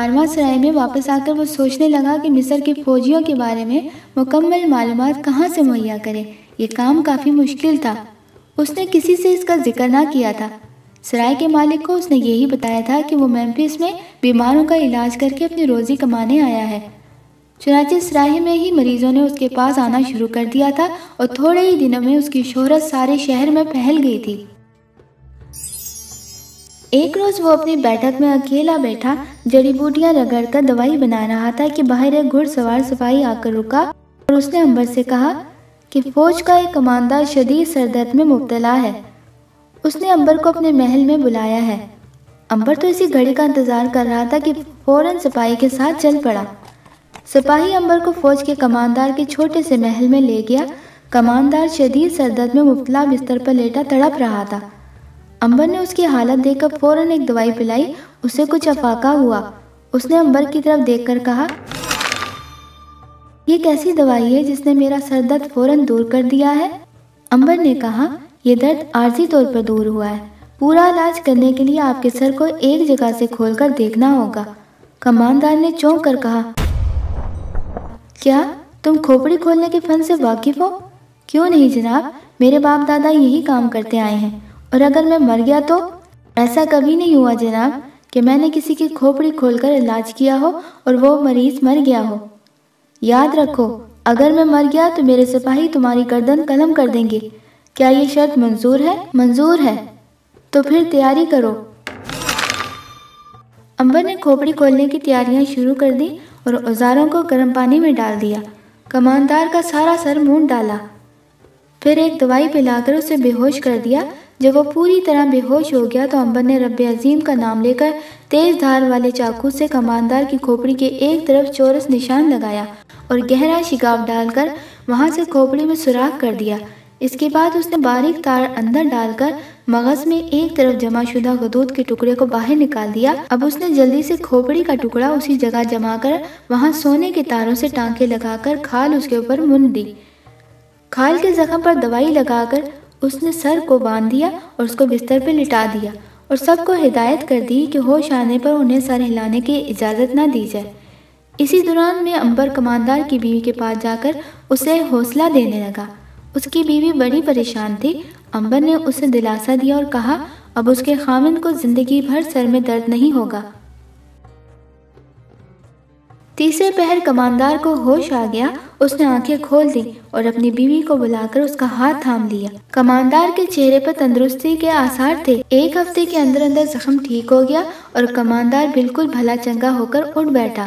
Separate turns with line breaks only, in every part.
کارواں سرائے میں واپس آ کر وہ سوچنے لگا کہ مصر کے فوجیوں کے بارے میں مکمل معلومات کہاں سے مہیا کرے۔ یہ کام کافی مشکل تھا۔ اس نے کسی سے اس کا ذکر نہ کیا تھا۔ سرائے کے مالک کو اس نے یہی بتایا تھا کہ وہ میمفس میں بیماروں کا علاج کر کے اپنی روزی کمانے آیا ہے۔ چنانچہ سرائے میں ہی مریضوں نے اس کے پاس آنا شروع کر دیا تھا اور تھوڑے ہی دنوں میں اس کی شہرت سارے شہر میں پھیل گئی تھی۔ ایک روز وہ اپنی بیٹھک میں اکیلا بیٹھا جڑی بوٹیاں رگڑ کر دوائی بنا رہا تھا کہ باہر ایک گھڑ سوار سپاہی آ کر رکا اور اس نے امبر سے کہا کہ فوج کا ایک کماندار شدید سر درد میں مبتلا ہے۔ اس نے امبر کو اپنے محل میں بلایا ہے۔ امبر تو اسی گھڑی کا انتظار کر رہا تھا کہ فوراً سپاہی کے ساتھ چل پڑا۔ سپاہی امبر کو فوج کے کماندار کے چھوٹے سے محل میں لے گیا۔ کماندار شدید سر درد میں مبتلا بستر پر لیٹا تڑپ رہا تھا۔ امبر نے اس کی حالت دیکھ کر فوراً ایک دوائی پلائی۔ اسے کچھ افاقہ ہوا۔ اس نے امبر کی طرف دیکھ کر کہا، یہ کیسی دوائی ہے جس نے میرا سر درد فوراً دور کر دیا ہے؟ امبر نے کہا، یہ درد عارضی طور پر دور ہوا ہے۔ پورا علاج کرنے کے لیے آپ کے سر کو ایک جگہ سے کھول کر دیکھنا ہوگا۔ کماندار نے چونک کر کہا، کیا تم کھوپڑی کھولنے کے فن سے واقف ہو؟ کیوں نہیں جناب، میرے باپ دادا یہی کام کرتے آئے ہیں، اور اگر میں مر گیا تو؟ ایسا کبھی نہیں ہوا جناب کہ میں نے کسی کی کھوپڑی کھول کر علاج کیا ہو اور وہ مریض مر گیا ہو۔ یاد رکھو، اگر میں مر گیا تو میرے سپاہی تمہاری گردن قلم کر دیں گے۔ کیا یہ شرط منظور ہے؟ منظور ہے، تو پھر تیاری کرو۔ امبر نے کھوپڑی کھولنے کی تیاریاں شروع کر دی اور اوزاروں کو گرم پانی میں ڈال دیا۔ کماندار کا سارا سر مونڈ ڈالا، پھر ایک دوائی پلا کر اسے بے ہوش کر دیا۔ جب وہ پوری طرح بے ہوش ہو گیا تو امبر نے رب عظیم کا نام لے کر تیز دھار والے چاقو سے کماندار کی کھوپڑی کے ایک طرف چورس نشان لگایا اور گہرا شگاف ڈال کر وہاں سے کھوپڑی میں سوراخ کر دیا۔ اس کے بعد اس نے باریک تار اندر ڈال کر مغز میں ایک طرف جمع شدہ غدود کے ٹکڑے کو باہر نکال دیا۔ اب اس نے جلدی سے کھوپڑی کا ٹکڑا اسی جگہ جما کر وہاں سونے کے تاروں سے ٹانکے لگا کر کھال اس کے اوپر مون دی۔ کھال کے زخم پر دوائی لگا کر اس نے سر کو باندھ دیا اور اس کو بستر پہ لٹا دیا اور سب کو ہدایت کر دی کہ ہوش آنے پر انہیں سر ہلانے کی اجازت نہ دی جائے۔ اسی دوران میں امبر کماندار کی بیوی کے پاس جا کر اسے حوصلہ دینے لگا۔ اس کی بیوی بڑی پریشان تھی۔ امبر نے اسے دلاسا دیا اور کہا، اب اس کے خاوند کو زندگی بھر سر میں درد نہیں ہوگا۔ تیسرے پہر کماندار کو ہوش آ گیا۔ اس نے آنکھیں کھول دی اور اپنی بیوی کو بلا کر اس کا ہاتھ تھام لیا۔ کماندار کے چہرے پر تندرستی کے آثار تھے۔ ایک ہفتے کے اندر اندر زخم ٹھیک ہو گیا اور کماندار بالکل بھلا چنگا ہو کر اٹھ بیٹھا۔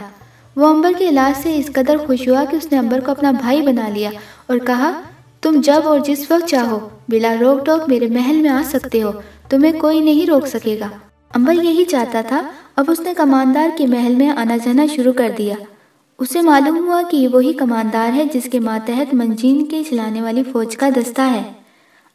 وہ امبر کے علاج سے اس قدر خوش ہوا کہ اس نے امبر کو اپنا بھائی بنا لیا اور کہا، تم جب اور جس وقت چاہو بلا روک ٹوک میرے محل میں آ سکتے ہو، تمہیں کوئی نہیں روک سکے گا۔ امبر یہی چاہتا تھا۔ اب اس نے کماندار کے محل میں آنا جانا شروع کر دیا۔ اسے معلوم ہوا کہ یہ وہی کماندار ہے جس کے ماتحت منجین کے چلانے والی فوج کا دستہ ہے۔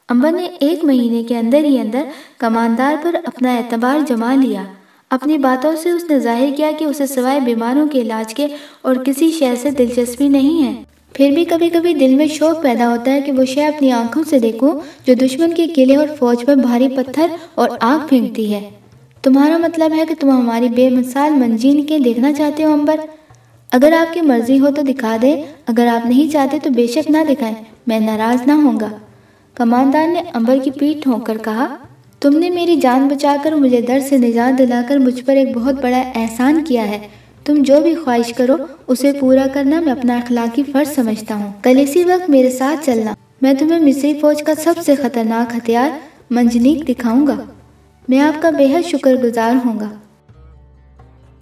امبر نے ایک مہینے کے اندر ہی اندر کماندار پر اپنا اعتبار جما لیا۔ اپنی باتوں سے اس نے ظاہر کیا کہ اسے سوائے بیماروں کے علاج کے اور کسی شے سے دلچسپی نہیں ہے۔ پھر بھی کبھی کبھی دل میں شوق پیدا ہوتا ہے کہ وہ شے اپنی آنکھوں سے دیکھوں جو دشمن کے قلعے اور فوج پر بھاری پتھر اور آگ پھینکتی ہے۔ تمہارا مطلب ہے کہ تم ہماری بے مثال منجین کے دیکھنا چاہتے ہو امبر؟ اگر آپ کی مرضی ہو تو دکھا دیں، اگر آپ نہیں چاہتے تو بے شک نہ دکھائیں، میں ناراض نہ ہوں گا۔ کماندار نے امبر کی پیٹھ ٹھونک کر کہا، تم نے میری جان بچا کر مجھے درد سے نجات دلا کر مجھ پر ایک بہت بڑا احسان کیا ہے۔ تم جو بھی خواہش کرو اسے پورا کرنا میں اپنا اخلاقی فرض سمجھتا ہوں۔ کل اسی وقت میرے ساتھ چلنا، میں تمہیں مصری فوج کا سب سے خطرناک ہتھیار منجنیق دکھاؤں گا۔ میں آپ کا بے حد شکر گزار ہوں گا۔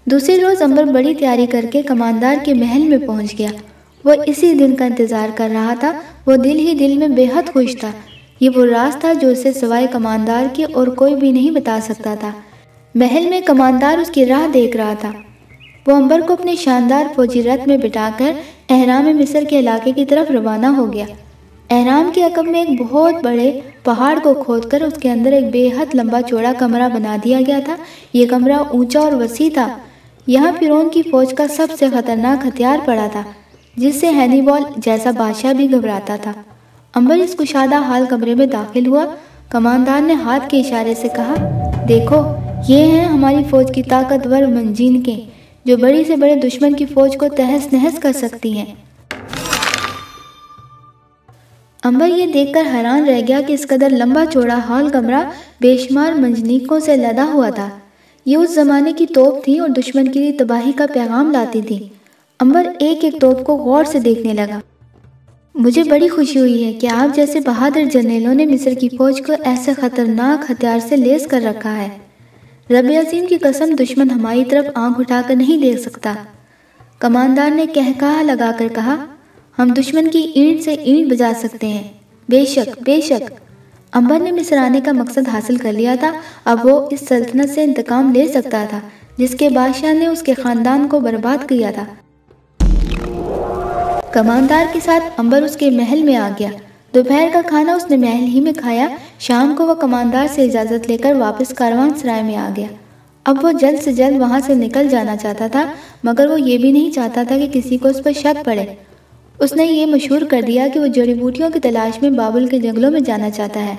دوسرے روز امبر بڑی تیاری کر کے کماندار کے محل میں پہنچ گیا۔ وہ اسی دن کا انتظار کر رہا تھا۔ وہ دل ہی دل میں بے حد خوش تھا۔ یہ وہ راز تھا جو اسے سوائے کماندار کے اور کوئی بھی نہیں بتا سکتا تھا۔ محل میں کماندار اس کی راہ دیکھ رہا تھا۔ وہ امبر کو اپنے شاندار فوجی رتھ میں بٹھا کر اہرام مصر کے علاقے کی طرف روانہ ہو گیا۔ اہرام کے عقب میں ایک بہت بڑے پہاڑ کو کھود کر اس کے اندر ایک بے حد لمبا چوڑا کمرہ بنا دیا گیا تھا۔ یہ کمرہ اونچا اور وسیع تھا۔ یہاں فرعون کی فوج کا سب سے خطرناک ہتھیار پڑا تھا، جس سے ہینیبال جیسا بادشاہ بھی گھبراتا تھا۔ امبر اس کشادہ حال کمرے میں داخل ہوا۔ کماندار نے ہاتھ کے اشارے سے کہا، دیکھو یہ ہیں ہماری فوج کی طاقتور منجین کے۔ جو بڑی سے بڑے دشمن کی فوج کو تہس نہس کر سکتی ہیں۔ امبر یہ دیکھ کر حیران رہ گیا کہ اس قدر لمبا چوڑا ہال کمرہ بے شمار منجنیقوں سے لدا ہوا تھا۔ یہ اس زمانے کی توپ تھی اور دشمن کے لیے تباہی کا پیغام لاتی تھی۔ امبر ایک ایک توپ کو غور سے دیکھنے لگا۔ مجھے بڑی خوشی ہوئی ہے کہ آپ جیسے بہادر جرنیلوں نے مصر کی فوج کو ایسے خطرناک ہتھیار سے لیس کر رکھا ہے۔ رب عظیم کی قسم، دشمن ہماری طرف آنکھ اٹھا کر نہیں دیکھ سکتا۔ کماندار نے قہقہہ لگا کر کہا، ہم دشمن کی اینٹ سے اینٹ بجا سکتے ہیں۔ بے شک، بے شک۔ امبر نے مصر آنے کا مقصد حاصل کر لیا تھا۔ اب وہ اس سلطنت سے انتقام لے سکتا تھا جس کے بادشاہ نے اس کے خاندان کو برباد کیا تھا۔ کماندار کے ساتھ امبر اس کے محل میں آ گیا۔ دوپہر کا کھانا اس نے محل ہی میں کھایا۔ شام کو وہ کماندار سے اجازت لے کر واپس کاروان سرائے میں آ گیا۔ اب وہ جلد سے جلد وہاں سے نکل جانا چاہتا تھا، مگر وہ یہ بھی نہیں چاہتا تھا کہ کسی کو اس پر شک پڑے۔ اس نے یہ مشہور کر دیا کہ وہ جڑی بوٹیوں کی تلاش میں بابل کے جنگلوں میں جانا چاہتا ہے۔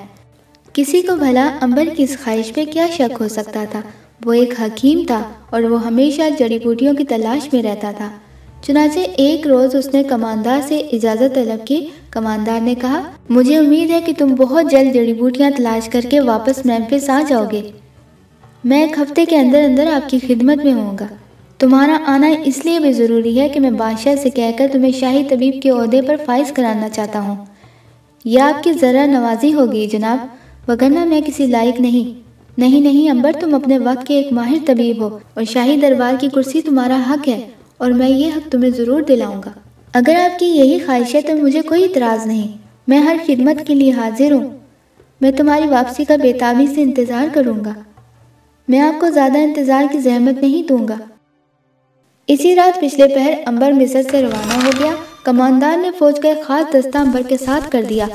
کسی کو بھلا امبر کی اس خواہش پہ کیا شک ہو سکتا تھا؟ وہ ایک حکیم تھا اور وہ ہمیشہ جڑی بوٹیوں کی تلاش میں رہتا تھا۔ چنانچہ ایک روز اس نے کماندار سے اجازت طلب کی۔ کماندار نے کہا، مجھے امید ہے کہ تم بہت جلد جڑی بوٹیاں تلاش کر کے واپس میمفس آ جاؤ گے۔ میں ایک ہفتے کے اندر اندر آپ کی خدمت میں ہوں گا۔ تمہارا آنا اس لیے بھی ضروری ہے کہ میں بادشاہ سے کہہ کر تمہیں شاہی طبیب کے عہدے پر فائز کرانا چاہتا ہوں۔ یہ آپ کی ذرا نوازی ہوگی جناب، وگرنہ میں کسی لائق نہیں۔ نہیں امبر، تم اپنے وقت کے ایک ماہر طبیب ہو اور شاہی دربار کی کرسی تمہارا حق ہے، اور میں یہ حق تمہیں ضرور دلاؤں گا۔ اگر آپ کی یہی خواہش ہے تو مجھے کوئی اعتراض نہیں، میں ہر خدمت کے لیے حاضر ہوں۔ میں تمہاری واپسی کا بے تابی سے انتظار کروں گا۔ میں آپ کو زیادہ انتظار کی زحمت نہیں دوں گا۔ اسی رات پچھلے پہر امبر مصر سے روانہ ہو گیا۔ کماندار نے فوج کا ایک خاص دستہ امبر کے ساتھ کر دیا۔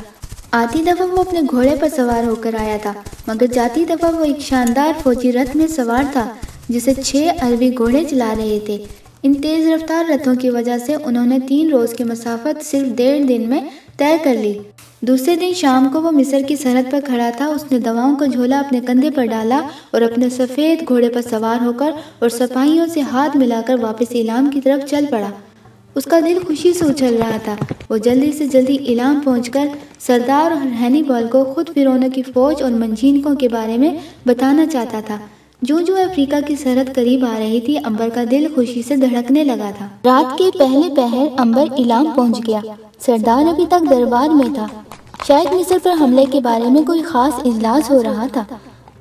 آتی دفعہ وہ اپنے گھوڑے پر سوار ہو کر آیا تھا، مگر جاتی دفعہ وہ ایک شاندار فوجی رتھ میں سوار تھا جسے 6 عربی گھوڑے چلا رہے تھے۔ ان تیز رفتار رتھوں کی وجہ سے انہوں نے 3 روز کی مسافت صرف 1.5 دن میں طے کر لی۔ دوسرے دن شام کو وہ مصر کی سرحد پر کھڑا تھا۔ اس نے دواؤں کا جھولا اپنے کندھے پر ڈالا اور اپنے سفید گھوڑے پر سوار ہو کر اور سپاہیوں سے ہاتھ ملا کر واپس ایلام کی طرف چل پڑا۔ اس کا دل خوشی سے اچھل رہا تھا۔ وہ جلدی سے جلدی ایلام پہنچ کر سردار اور ہینیبال کو خود فرعون کی فوج اور منجنیقوں کے بارے میں بتانا چاہتا تھا۔ جو افریقہ کی سرحد قریب آ رہی تھی، امبر کا دل خوشی سے دھڑکنے لگا تھا۔ رات کے پہلے پہر امبر ایلام پہنچ گیا۔ سردار ابھی تک دربار میں تھا۔ شاید مصر پر حملے کے بارے میں کوئی خاص اجلاس ہو رہا تھا۔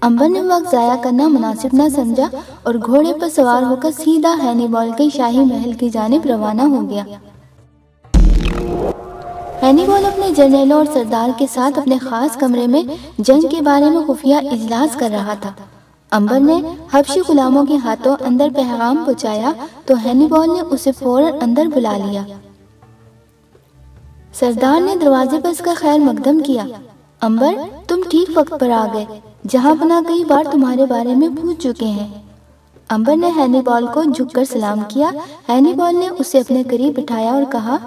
امبر نے وقت ضائع کرنا مناسب نہ سمجھا اور گھوڑے پر سوار ہو کر سیدھا ہینیبال کے شاہی محل کی جانب روانہ ہو گیا۔ ہینیبال اپنے جرنیلوں اور سردار کے ساتھ اپنے خاص کمرے میں جنگ کے بارے میں خفیہ اجلاس کر رہا تھا۔ امبر نے حبشی غلاموں کے ہاتھوں اندر پیغام پہنچایا تو ہینیبال نے اسے فوراً اندر بلا لیا۔ سردار نے دروازے پر اس کا خیر مقدم کیا۔ امبر، تم ٹھیک وقت پر آ گئے۔ جہاں پناہ کئی بار تمہارے بارے میں پوچھ چکے ہیں۔ امبر نے ہینیبال کو جھک کر سلام کیا۔ ہینیبال نے اسے اپنے قریب بٹھایا اور کہا،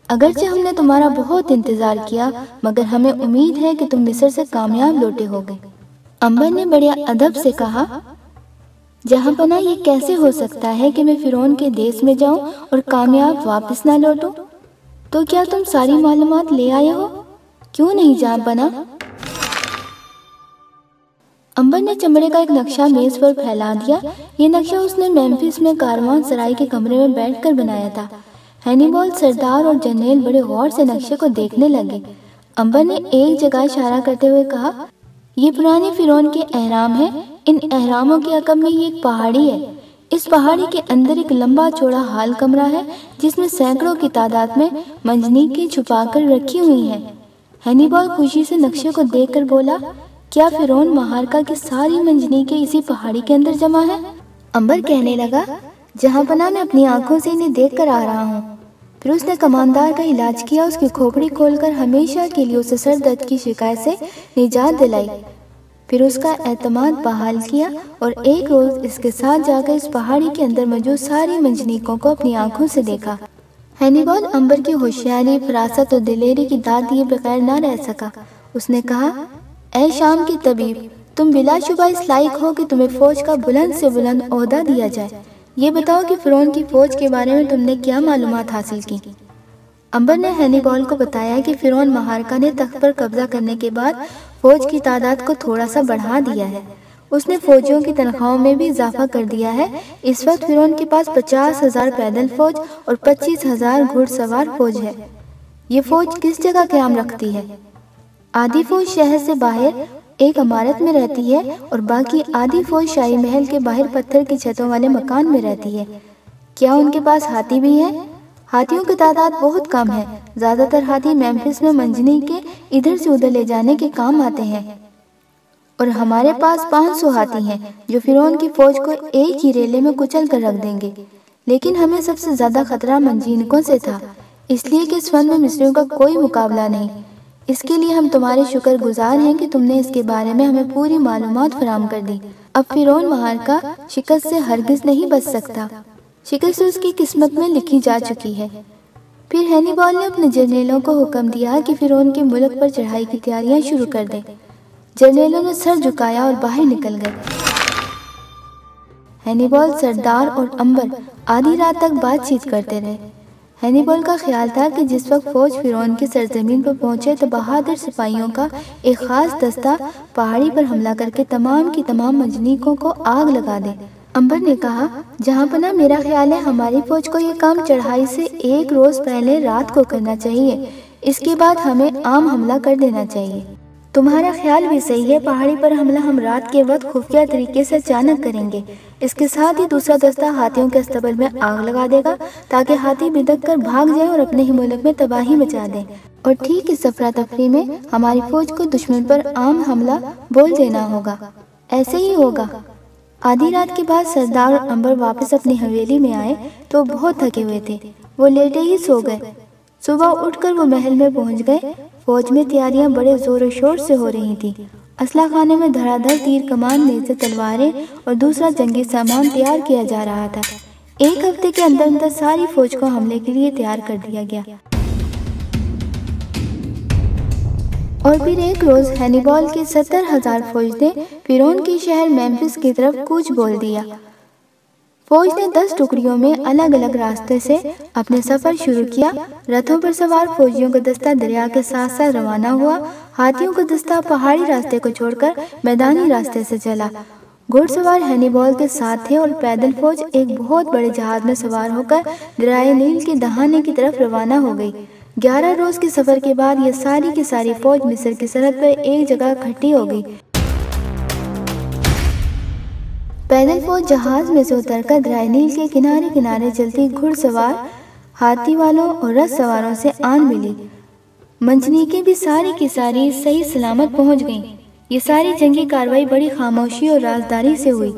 اگرچہ ہم نے تمہارا بہت انتظار کیا، مگر ہمیں امید ہے کہ تم مصر سے کامیاب لوٹے ہوگے۔ امبر نے بڑے ادب سے کہا، جہاں پناہ، یہ کیسے ہو سکتا ہے کہ میں فرعون کے دیس میں جاؤں اور کامیاب واپس نہ لوٹوں؟ تو کیا تم ساری معلومات لے آئے ہو؟ کیوں نہیں جہاں پناہ؟ امبر نے چمڑے کا ایک نقشہ میز پر پھیلا دیا۔ یہ نقشہ اس نے میمفس میں کاروان سرائی کے کمرے میں بیٹھ کر بنایا تھا۔ ہینیبال، سردار اور جرنیل بڑے غور سے نقشے کو دیکھنے لگے۔ امبر نے ایک جگہ اشارہ کرتے ہوئے کہا، یہ پرانے فرعون کے اہرام ہیں۔ ان اہراموں کے عقب میں یہ ایک پہاڑی ہے۔ اس پہاڑی کے اندر ایک لمبا چوڑا ہال کمرہ ہے جس میں سینکڑوں کی تعداد میں منجنیقیں چھپا کر رکھی ہوئی ہیں۔ ہینیبال خوشی سے نقشے کو دیکھ کر بولا، کیا فرعون مہارکا کی ساری منجنیقیں اسی پہاڑی کے اندر جمع ہیں؟ امبر کہنے لگا، جہاں پناہ، میں اپنی آنکھوں سے انہیں دیکھ کر آ رہا ہوں۔ پھر اس نے کماندار کا علاج کیا، اس کی کھوپڑی کھول کر ہمیشہ کے لیے اسے سر درد کی شکایت سے نجات دلائی، پھر اس کا اعتماد بحال کیا اور ایک روز اس کے ساتھ جا کر اس پہاڑی کے اندر موجود ساری منجنیقوں کو اپنی آنکھوں سے دیکھا۔ ہینیبال امبر کی ہوشیاری، فراست اور دلیری کی داد دیے بغیر نہ رہ سکا۔ اس نے کہا، اے شام کے طبیب، تم بلا شبہ اس لائق ہو کہ تمہیں فوج کا بلند سے بلند عہدہ دیا جائے، یہ بتاؤ کہ فرعون کی فوج کے بارے میں تم نے کیا معلومات حاصل کی؟ امبر نے ہینیبال کو بتایا کہ فرعون مہارکا نے تخت پر قبضہ کرنے کے بعد فوج کی تعداد کو تھوڑا سا بڑھا دیا ہے۔ اس نے فوجیوں کی تنخواہوں میں بھی اضافہ کر دیا ہے۔ اس وقت فرعون کے پاس 50,000 پیدل فوج اور 25,000 گھڑ سوار فوج ہے۔ یہ فوج کس جگہ قیام رکھتی ہے؟ آدھی فوج شہر سے باہر ایک عمارت میں رہتی ہے اور باقی آدھی فوج شاہی محل کے باہر پتھر کی چھتوں والے مکان میں رہتی ہے۔ کیا ان کے پاس ہاتھی بھی ہیں؟ ہاتھیوں کی تعداد بہت کم ہے۔ زیادہ تر ہاتھی میمفس میں منجنی کے ادھر سے ادھر لے جانے کے کام آتے ہیں، اور ہمارے پاس 500 ہاتھی ہیں جو فرعون کی فوج کو ایک ہی ریلے میں کچل کر رکھ دیں گے۔ لیکن ہمیں سب سے زیادہ خطرہ منجنیکوں سے تھا، اس لیے کہ اس فن میں مصریوں کا کوئی مقابلہ نہیں۔ اس کے لیے ہم تمہارے شکر گزار ہیں کہ تم نے اس کے بارے میں ہمیں پوری معلومات فراہم کر دی۔ اب فرعون مہارکا شکست سے ہرگز نہیں بچ سکتا۔ شکست اس کی قسمت میں لکھی جا چکی ہے۔ پھر ہینیبال نے اپنے جرنیلوں کو حکم دیا کہ فرعون کے ملک پر چڑھائی کی تیاریاں شروع کر دیں۔ جرنیلوں نے سر جھکایا اور باہر نکل گئے۔ ہینیبال، سردار اور امبر آدھی رات تک بات چیت کرتے رہے۔ ہینیبال کا خیال تھا کہ جس وقت فوج فرعون کی سرزمین پر پہنچے تو بہادر سپاہیوں کا ایک خاص دستہ پہاڑی پر حملہ کر کے تمام کی تمام منجنیکوں کو آگ لگا دے۔ امبر نے کہا، جہاں پناہ میرا خیال ہے ہماری فوج کو یہ کام چڑھائی سے 1 روز پہلے رات کو کرنا چاہیے، اس کے بعد ہمیں عام حملہ کر دینا چاہیے۔ تمہارا خیال بھی صحیح ہے، پہاڑی پر حملہ ہم رات کے وقت خفیہ طریقے سے اچانک کریں گے۔ اس کے ساتھ ہی دوسرا دستہ ہاتھیوں کے استبل میں آگ لگا دے گا تاکہ ہاتھی بھدک کر بھاگ جائیں اور اپنے ہی ملک میں تباہی مچا دیں، اور ٹھیک اس افراتفری میں ہماری فوج کو دشمن پر عام حملہ بول دینا ہوگا۔ ایسے ہی ہوگا۔ آدھی رات کے بعد سردار اور امبر واپس اپنی حویلی میں آئے تو بہت تھکے ہوئے تھے۔ وہ لیٹے ہی سو گئے۔ صبح اٹھ کر وہ محل میں پہنچ گئے۔ فوج میں تیاریاں بڑے زور و شور سے ہو رہی تھیں۔ اسلحہ خانے میں دھڑا دھڑ تیر کمان، نیزے، تلواریں اور دوسرا جنگی سامان تیار کیا جا رہا تھا۔ 1 ہفتے کے اندر اندر ساری فوج کو حملے کے لیے تیار کر دیا گیا۔ اور پھر ایک روز ہینیبال کی 70,000 فوج نے فرعون کے شہر میمفس کی طرف کوچ بول دیا۔ فوج نے 10 ٹکڑیوں میں الگ الگ راستے سے اپنے سفر شروع کیا۔ رتھوں پر سوار فوجیوں کا دستہ دریا کے ساتھ ساتھ روانہ ہوا۔ ہاتھیوں کا دستہ پہاڑی راستے کو چھوڑ کر میدانی راستے سے چلا۔ گھڑ سوار ہینیبال کے ساتھ تھے اور پیدل فوج ایک بہت بڑے جہاز میں سوار ہو کر دریائے نیل کے دہانے کی طرف روانہ ہو گئی۔ 11 روز کے سفر کے بعد یہ ساری کی ساری فوج مصر کی سرحد پر ایک جگہ اکٹھی ہو گئی۔ پیدل فوج جہاز میں سے اتر کر دریائے نیل کے کنارے کنارے چلتی گھڑ سوار ہاتھی والوں اور رث سواروں سے آن ملی۔ منجنیکیں بھی ساری کی ساری صحیح سلامت پہنچ گئیں۔ یہ ساری جنگی کاروائی بڑی خاموشی اور رازداری سے ہوئی۔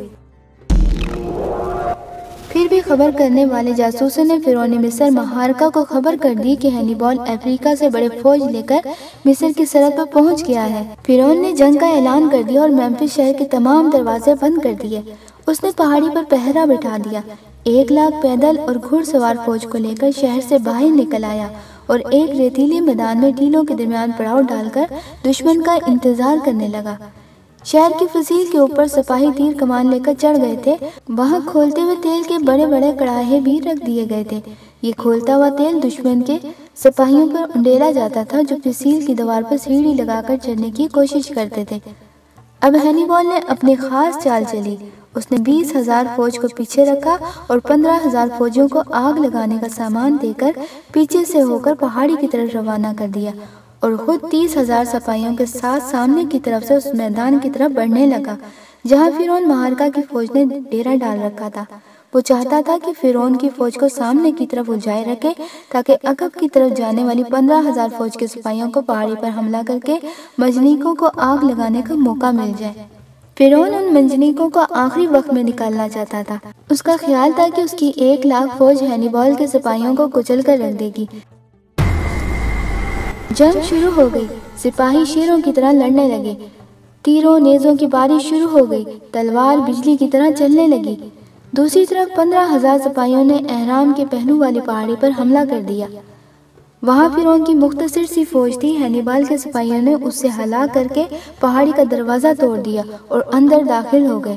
پھر بھی خبر کرنے والے جاسوسوں نے فرعون مصر مہارکا کو خبر کر دی کہ ہینیبال افریقہ سے بڑے فوج لے کر مصر کی سرحد پر پہنچ گیا ہے۔ فرعون نے جنگ کا اعلان کر دیا اور میمفس شہر کے تمام دروازے بند کر دیے۔ اس نے پہاڑی پر پہرا بٹھا دیا۔ 1 لاکھ پیدل اور گھڑ سوار فوج کو لے کر شہر سے باہر نکل آیا اور ایک ریتیلے میدان میں ٹیلوں کے درمیان پڑاؤ ڈال کر دشمن کا انتظار کرنے لگا۔ شہر کی فضیل کے اوپر سپاہی تیر کمان لے کر چڑھ گئے تھے۔ وہاں کھولتے ہوئے تیل کے بڑے بڑے کڑاہے بھی رکھ دیے گئے تھے۔ یہ کھولتا ہوا تیل دشمن کے سپاہیوں پر انڈیلا جاتا تھا جو فضیل کی دیوار پر سیڑھی لگا کر چڑھنے کی کوشش کرتے تھے۔ اب ہینیبال نے اپنی خاص چال چلی۔ اس نے 20,000 فوج کو پیچھے رکھا اور 15,000 فوجیوں کو آگ لگانے کا سامان دے کر پیچھے سے ہو کر پہاڑی کی طرف روانہ کر دیا، اور خود 30,000 سپاہیوں کے ساتھ سامنے کی طرف سے اس میدان کی طرف بڑھنے لگا جہاں فرعون مہارکا کی فوج نے ڈیرا ڈال رکھا تھا۔ وہ چاہتا تھا کہ فرعون کی فوج کو سامنے کی طرف الجھائے رکھے تاکہ عقب کی طرف جانے والی 15,000 فوج کے سپاہیوں کو پہاڑی پر حملہ کر کے منجنیکوں کو آگ لگانے کا موقع مل جائے۔ فرعون ان منجنیکوں کو آخری وقت میں نکالنا چاہتا تھا۔ اس کا خیال تھا کہ اس کی 1 لاکھ فوج ہینیبال کے سپاہیوں کو کچل کر رکھ دے گی۔ جنگ شروع ہو گئی۔ سپاہی شیروں کی طرح لڑنے لگے۔ تیروں نیزوں کی بارش شروع ہو گئی۔ تلوار بجلی کی طرح چلنے لگی۔ دوسری طرف 15,000 سپاہیوں نے اہرام کے پہلو والی پہاڑی پر حملہ کر دیا۔ وہاں فرعون کی مختصر سی فوج تھی۔ ہینیبال کے سپاہیوں نے اس سے ہلا کر کے پہاڑی کا دروازہ توڑ دیا اور اندر داخل ہو گئے۔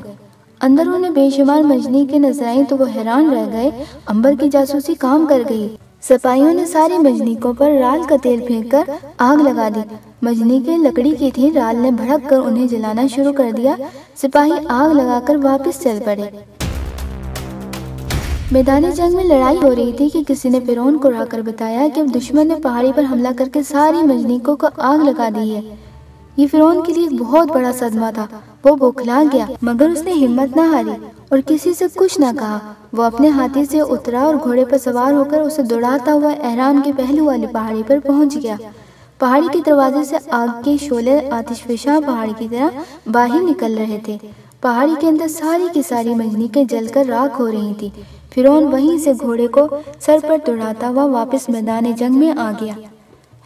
اندر انہیں بے شمار مجنیکیں نظر آئیں تو وہ حیران رہ گئے۔ امبر کی جاسوسی کام کر گئی۔ سپاہیوں نے ساری مجنیکوں پر رال کا تیل پھینک کر آگ لگا دی۔ مجنیکیں لکڑی کی تھیں، رال نے بھڑک کر انہیں جلانا شروع کر دیا۔ سپاہی آگ لگا کر واپس چل پڑے۔ میدان جنگ میں لڑائی ہو رہی تھی کہ کسی نے فرعون کو را کر بتایا کہ اب دشمن نے پہاڑی پر حملہ کر کے ساری مجنیکوں کو آگ لگا دی ہے۔ یہ فرعون کے لیے ایک بہت بڑا صدمہ تھا۔ وہ بوکھلا گیا، مگر اس نے ہمت نہ ہاری اور کسی سے کچھ نہ کہا۔ وہ اپنے ہاتھی سے اترا اور گھوڑے پر سوار ہو کر اسے دوڑاتا ہوا اہرام کے پہلو والی پہاڑی پر پہنچ گیا۔ پہاڑی کے دروازے سے آگ کے شعلے آتش فشاں پہاڑی کی طرح باہر نکل رہے تھے۔ پہاڑی کے اندر ساری کی ساری مجنیکیں جل کر راکھ ہو رہی تھیں۔ فرعون وہیں سے گھوڑے کو سر پر دوڑاتا ہوا واپس میدان جنگ میں آ گیا۔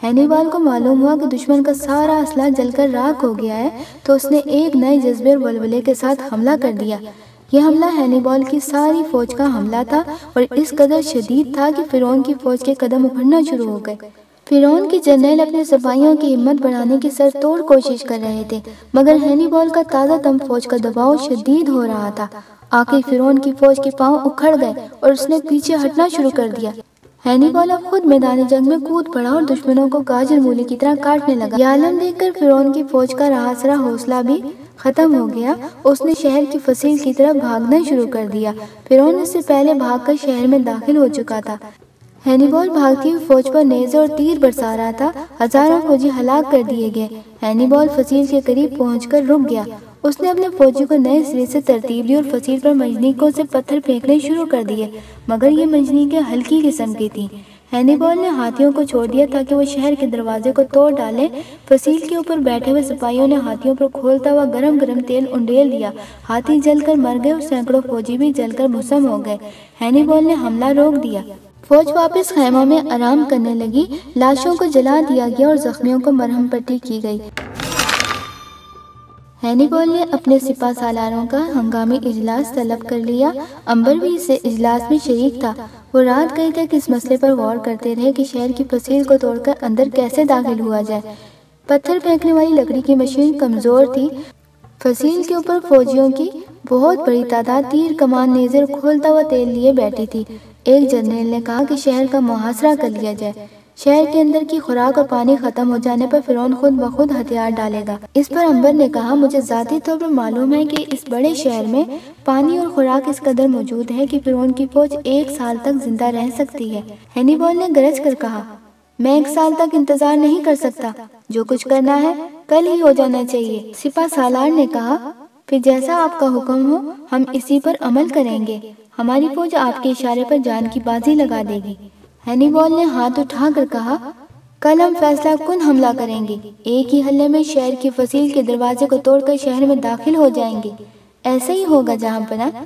ہینیبال کو معلوم ہوا کہ دشمن کا سارا اسلحہ جل کر راکھ ہو گیا ہے، تو اس نے ایک نئے جذبے اور ولولے کے ساتھ حملہ کر دیا۔ یہ حملہ ہینیبال کی ساری فوج کا حملہ تھا اور اس قدر شدید تھا کہ فرعون کی فوج کے قدم اکھڑنا شروع ہو گئے۔ فرعون کے جرنیل اپنے سپاہیوں کی ہمت بڑھانے کی سر توڑ کوشش کر رہے تھے، مگر ہینیبال کا تازہ دم فوج کا دباؤ شدید ہو رہا تھا۔ آخر فرعون کی فوج کے پاؤں اکھڑ گئے اور اس نے پیچھے ہٹنا شروع کر دیا۔ ہینیبال اب خود میدان جنگ میں کود پڑا اور دشمنوں کو گاجر مولی کی طرح کاٹنے لگا۔ یہ عالم دیکھ کر فرعون کی فوج کا رہا حوصلہ بھی ختم ہو گیا۔ اس نے شہر کی فصیل کی طرف بھاگنا شروع کر دیا۔ فرعون اس سے پہلے بھاگ کر شہر میں داخل ہو چکا تھا۔ ہینیبال بھاگتی ہوئی فوج پر نیزے اور تیر برسا رہا تھا۔ ہزاروں فوجی ہلاک کر دیے گئے۔ ہینیبال فصیل کے قریب پہنچ کر رک گیا۔ اس نے اپنے فوجی کو نئے سرے سے ترتیب دی اور فصیل پر مجنیکوں سے پتھر پھینکنے شروع کر دیے، مگر یہ مجنیکیں ہلکی قسم کی تھیں۔ ہینیبال نے ہاتھیوں کو چھوڑ دیا تاکہ وہ شہر کے دروازے کو توڑ ڈالیں۔ فصیل کے اوپر بیٹھے ہوئے سپاہیوں نے ہاتھیوں پر کھولتا ہوا گرم گرم تیل انڈیل دیا۔ ہاتھی جل کر مر گئے اور سینکڑوں فوجی بھی جل کر بھسم ہو گئے۔ ہینیبال نے حملہ روک دیا۔ فوج واپس خیموں میں آرام کرنے لگی۔ لاشوں کو جلا دیا گیا اور زخمیوں کو مرہم پٹی کی گئی۔ ہینیبال نے اپنے سپہ سالاروں کا ہنگامی اجلاس طلب کر لیا۔ امبر بھی اس اجلاس میں شریک تھا۔ وہ رات گئے تک اس مسئلے پر غور کرتے رہے کہ شہر کی فصیل کو توڑ کر اندر کیسے داخل ہوا جائے۔ پتھر پھینکنے والی لکڑی کی مشین کمزور تھی۔ فصیل کے اوپر فوجیوں کی بہت بڑی تعداد تیر کمان نیزے اور کھولتا ہوا تیل لیے بیٹھی تھی۔ ایک جرنیل نے کہا کہ شہر کا محاصرہ کر لیا جائے۔ شہر کے اندر کی خوراک اور پانی ختم ہو جانے پر فرعون خود بخود ہتھیار ڈالے گا۔ اس پر امبر نے کہا، مجھے ذاتی طور پر معلوم ہے کہ اس بڑے شہر میں پانی اور خوراک اس قدر موجود ہے کہ فرعون کی فوج 1 سال تک زندہ رہ سکتی ہے۔ ہینیبال نے گرج کر کہا، میں 1 سال تک انتظار نہیں کر سکتا۔ جو کچھ کرنا ہے کل ہی ہو جانا چاہیے۔ سپہ سالار نے کہا، پھر جیسا آپ کا حکم ہو ہم اسی پر عمل کریں گے۔ ہماری فوج آپ کے اشارے پر جان کی بازی لگا دے گی۔ ہینیبال نے ہاتھ اٹھا کر کہا، کل ہم فیصلہ کن حملہ کریں گے۔ ایک ہی حملے میں شہر کی فصیل کے دروازے کو توڑ کر شہر میں داخل ہو جائیں گے۔ ایسا ہی ہوگا جہاں پناہ۔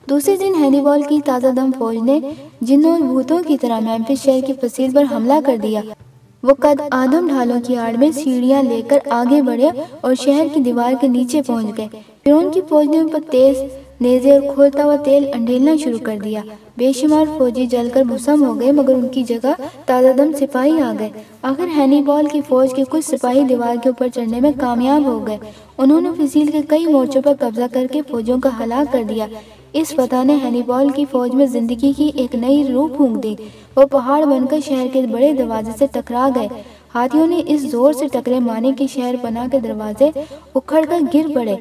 دوسرے دن ہینیبال کی تازہ دم فوج نے جنوں اور بھوتوں کی طرح میمفس شہر کی فصیل پر حملہ کر دیا۔ وہ قد آدم ڈھالوں کی آڑ میں سیڑھیاں لے کر آگے بڑھے اور شہر کی دیوار کے نیچے پہنچ گئے۔ فرعون کی فوج نے ان پر تیز نیزے اور کھولتا ہوا تیل انڈیلنا شروع کر دیا۔ بے شمار فوجی جل کر بھسم ہو گئے، مگر ان کی جگہ تازہ دم سپاہی آ گئے۔ آخر ہینیبال کی فوج کے کچھ سپاہی دیوار کے اوپر چڑھنے میں کامیاب ہو گئے۔ انہوں نے فصیل کے کئی مورچوں پر قبضہ کر کے فوجیوں کا ہلاک کر دیا۔ اس فتح نے ہینیبال کی فوج میں زندگی کی ایک نئی روح پھونک دی۔ وہ پہاڑ بن کر شہر کے بڑے دروازے سے ٹکرا گئے۔ ہاتھیوں نے اس زور سے ٹکرے مارے کہ شہر پناہ کے دروازے اکھڑ کر گر پڑے۔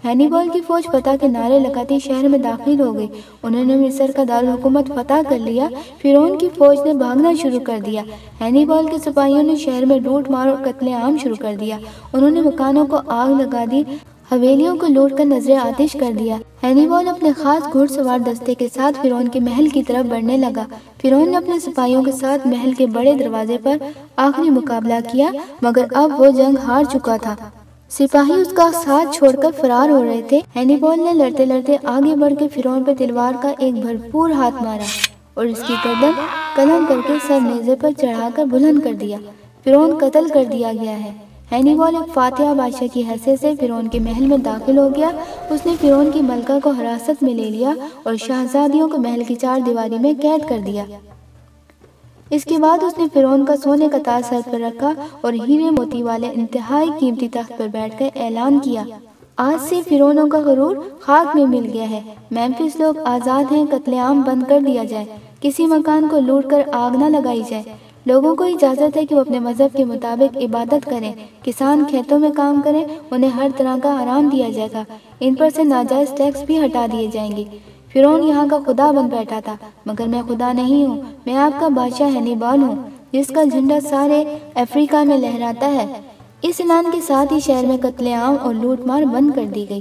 ہینیبال کی فوج فتح کے نعرے لگاتی شہر میں داخل ہو گئی۔ انہوں نے مصر کا دارالحکومت فتح کر لیا۔ فرعون کی فوج نے بھاگنا شروع کر دیا۔ ہینیبال کے سپاہیوں نے شہر میں لوٹ مار اور قتل عام شروع کر دیا۔ انہوں نے مکانوں کو آگ لگا دی، حویلیوں کو لوٹ کر نذر آتش کر دیا۔ ہینیبال اپنے خاص گھڑ سوار دستے کے ساتھ فرعون کے محل کی طرف بڑھنے لگا۔ فرعون نے اپنے سپاہیوں کے ساتھ محل کے بڑے دروازے پر آخری مقابلہ کیا، مگر اب وہ جنگ ہار چکا تھا۔ سپاہی اس کا ساتھ چھوڑ کر فرار ہو رہے تھے۔ ہینیبال نے لڑتے لڑتے آگے بڑھ کے فرعون پر تلوار کا ایک بھرپور ہاتھ مارا اور اس کی گردن قلم کر کے سر نیزے پر چڑھا کر بلند کر دیا۔ فرعون قتل کر دیا گیا ہے۔ ہینیبال ایک فاتح بادشاہ کی حیثیت سے فرعون کے محل میں داخل ہو گیا۔ اس نے فرعون کی ملکہ کو حراست میں لے لیا اور شہزادیوں کو محل کی 4 دیواری میں قید کر دیا۔ اس کے بعد اس نے فرعون کا سونے کا تاج سر پر رکھا اور ہیرے موتی والے انتہائی قیمتی تخت پر بیٹھ کر اعلان کیا، آج سے فرعونوں کا غرور خاک میں مل گیا ہے۔ میمفس لوگ آزاد ہیں، قتل عام بند کر دیا جائے، کسی مکان کو لوٹ کر آگ نہ لگائی جائے، لوگوں کو اجازت ہے کہ وہ اپنے مذہب کے مطابق عبادت کریں، کسان کھیتوں میں کام کریں، انہیں ہر طرح کا آرام دیا جائے گا، ان پر سے ناجائز ٹیکس بھی ہٹا دیے جائیں گے۔ فرعون یہاں کا خدا بن بیٹھا تھا، مگر میں خدا نہیں ہوں، میں آپ کا بادشاہ ہنیبال ہوں، جس کا جھنڈا سارے افریقہ میں لہراتا ہے۔ اس اعلان کے ساتھ ہی شہر میں قتل عام اور لوٹ مار بند کر دی گئی۔